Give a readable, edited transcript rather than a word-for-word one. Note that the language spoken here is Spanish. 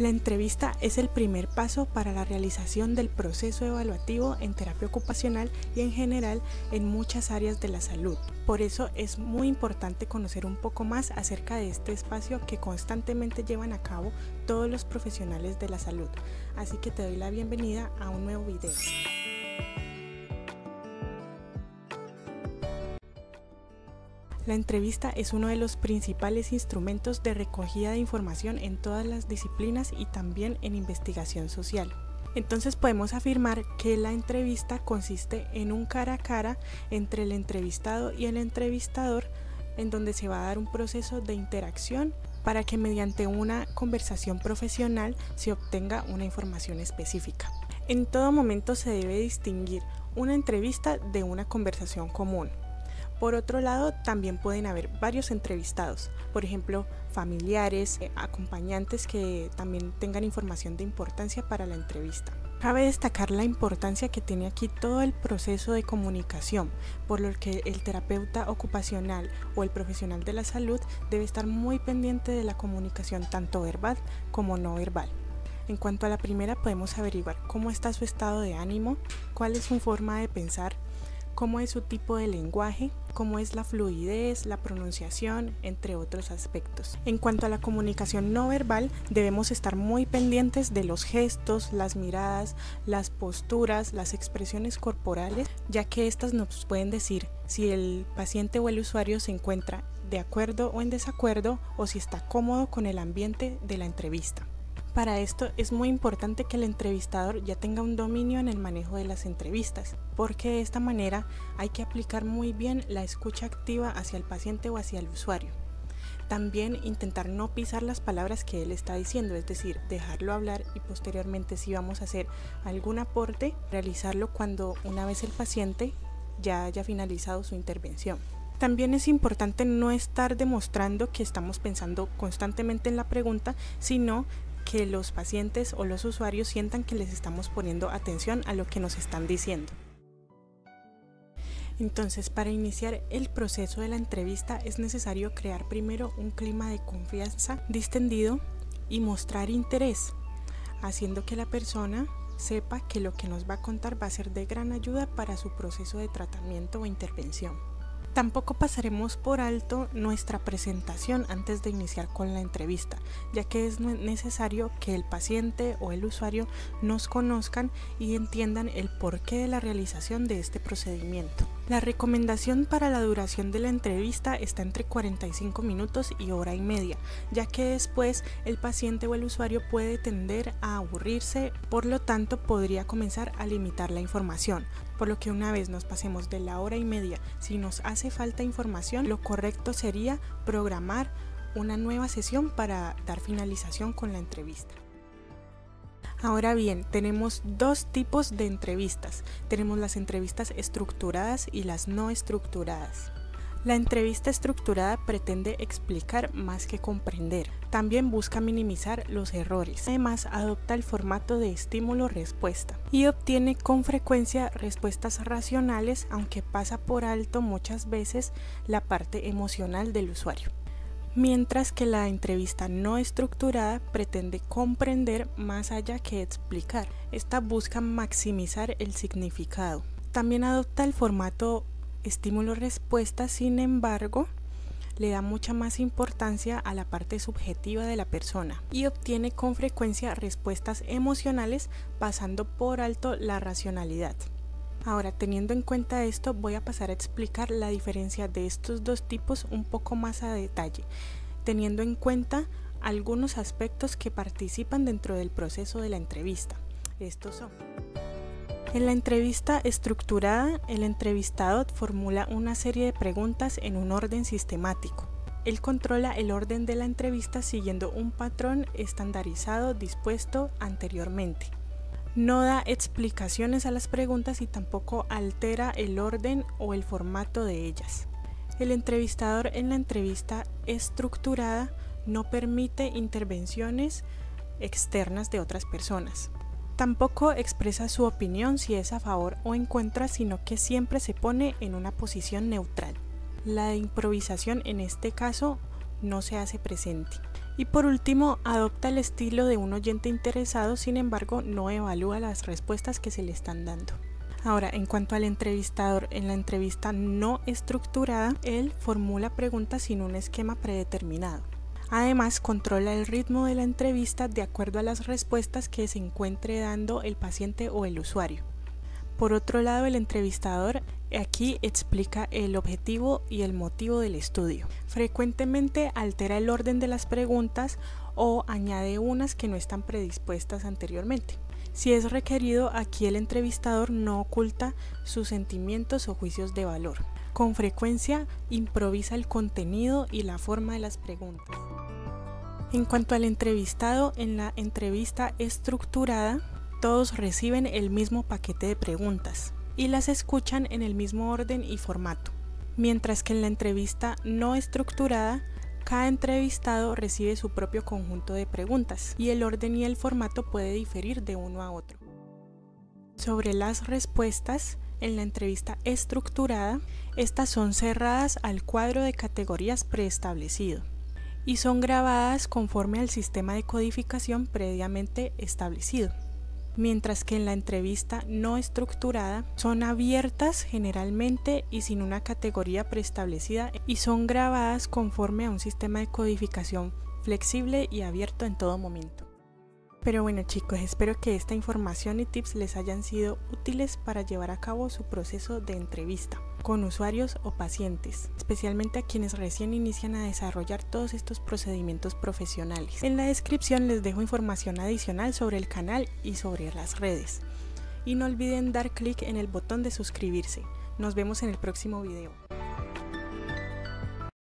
La entrevista es el primer paso para la realización del proceso evaluativo en terapia ocupacional y en general en muchas áreas de la salud. Por eso es muy importante conocer un poco más acerca de este espacio que constantemente llevan a cabo todos los profesionales de la salud. Así que te doy la bienvenida a un nuevo video. La entrevista es uno de los principales instrumentos de recogida de información en todas las disciplinas y también en investigación social. Entonces podemos afirmar que la entrevista consiste en un cara a cara entre el entrevistado y el entrevistador, en donde se va a dar un proceso de interacción para que mediante una conversación profesional se obtenga una información específica. En todo momento se debe distinguir una entrevista de una conversación común. Por otro lado, también pueden haber varios entrevistados, por ejemplo, familiares, acompañantes que también tengan información de importancia para la entrevista. Cabe destacar la importancia que tiene aquí todo el proceso de comunicación, por lo que el terapeuta ocupacional o el profesional de la salud debe estar muy pendiente de la comunicación tanto verbal como no verbal. En cuanto a la primera, podemos averiguar cómo está su estado de ánimo, cuál es su forma de pensar, cómo es su tipo de lenguaje, cómo es la fluidez, la pronunciación, entre otros aspectos. En cuanto a la comunicación no verbal, debemos estar muy pendientes de los gestos, las miradas, las posturas, las expresiones corporales, ya que estas nos pueden decir si el paciente o el usuario se encuentra de acuerdo o en desacuerdo o si está cómodo con el ambiente de la entrevista. Para esto es muy importante que el entrevistador ya tenga un dominio en el manejo de las entrevistas, porque de esta manera hay que aplicar muy bien la escucha activa hacia el paciente o hacia el usuario. También intentar no pisar las palabras que él está diciendo, es decir, dejarlo hablar y posteriormente, si vamos a hacer algún aporte, realizarlo cuando una vez el paciente ya haya finalizado su intervención. También es importante no estar demostrando que estamos pensando constantemente en la pregunta, sino que los pacientes o los usuarios sientan que les estamos poniendo atención a lo que nos están diciendo. Entonces, para iniciar el proceso de la entrevista es necesario crear primero un clima de confianza distendido y mostrar interés, haciendo que la persona sepa que lo que nos va a contar va a ser de gran ayuda para su proceso de tratamiento o intervención. Tampoco pasaremos por alto nuestra presentación antes de iniciar con la entrevista, ya que es necesario que el paciente o el usuario nos conozcan y entiendan el porqué de la realización de este procedimiento. La recomendación para la duración de la entrevista está entre 45 minutos y hora y media, ya que después el paciente o el usuario puede tender a aburrirse, por lo tanto podría comenzar a limitar la información. Por lo que una vez nos pasemos de la hora y media, si nos hace falta información, lo correcto sería programar una nueva sesión para dar finalización con la entrevista. Ahora bien, tenemos dos tipos de entrevistas. Tenemos las entrevistas estructuradas y las no estructuradas. La entrevista estructurada pretende explicar más que comprender. También busca minimizar los errores. Además, adopta el formato de estímulo-respuesta y obtiene con frecuencia respuestas racionales, aunque pasa por alto muchas veces la parte emocional del usuario. Mientras que la entrevista no estructurada pretende comprender más allá que explicar. Esta busca maximizar el significado. También adopta el formato estímulo-respuesta, sin embargo, le da mucha más importancia a la parte subjetiva de la persona y obtiene con frecuencia respuestas emocionales pasando por alto la racionalidad. Ahora, teniendo en cuenta esto, voy a pasar a explicar la diferencia de estos dos tipos un poco más a detalle, teniendo en cuenta algunos aspectos que participan dentro del proceso de la entrevista. Estos son: en la entrevista estructurada, el entrevistado formula una serie de preguntas en un orden sistemático. Él controla el orden de la entrevista siguiendo un patrón estandarizado dispuesto anteriormente. No da explicaciones a las preguntas y tampoco altera el orden o el formato de ellas. El entrevistador en la entrevista estructurada no permite intervenciones externas de otras personas. Tampoco expresa su opinión si es a favor o en contra, sino que siempre se pone en una posición neutral. La improvisación en este caso no se hace presente. Y por último, adopta el estilo de un oyente interesado, sin embargo, no evalúa las respuestas que se le están dando. Ahora, en cuanto al entrevistador, en la entrevista no estructurada, él formula preguntas sin un esquema predeterminado. Además, controla el ritmo de la entrevista de acuerdo a las respuestas que se encuentre dando el paciente o el usuario. Por otro lado, el entrevistador aquí explica el objetivo y el motivo del estudio. Frecuentemente altera el orden de las preguntas o añade unas que no están predispuestas anteriormente. Si es requerido, aquí el entrevistador no oculta sus sentimientos o juicios de valor. Con frecuencia improvisa el contenido y la forma de las preguntas. En cuanto al entrevistado, en la entrevista estructurada, todos reciben el mismo paquete de preguntas y las escuchan en el mismo orden y formato, mientras que en la entrevista no estructurada, cada entrevistado recibe su propio conjunto de preguntas y el orden y el formato puede diferir de uno a otro. Sobre las respuestas, en la entrevista estructurada, estas son cerradas al cuadro de categorías preestablecido y son grabadas conforme al sistema de codificación previamente establecido, mientras que en la entrevista no estructurada son abiertas generalmente y sin una categoría preestablecida y son grabadas conforme a un sistema de codificación flexible y abierto en todo momento. Pero bueno chicos, espero que esta información y tips les hayan sido útiles para llevar a cabo su proceso de entrevista con usuarios o pacientes, especialmente a quienes recién inician a desarrollar todos estos procedimientos profesionales. En la descripción les dejo información adicional sobre el canal y sobre las redes. Y no olviden dar clic en el botón de suscribirse. Nos vemos en el próximo video.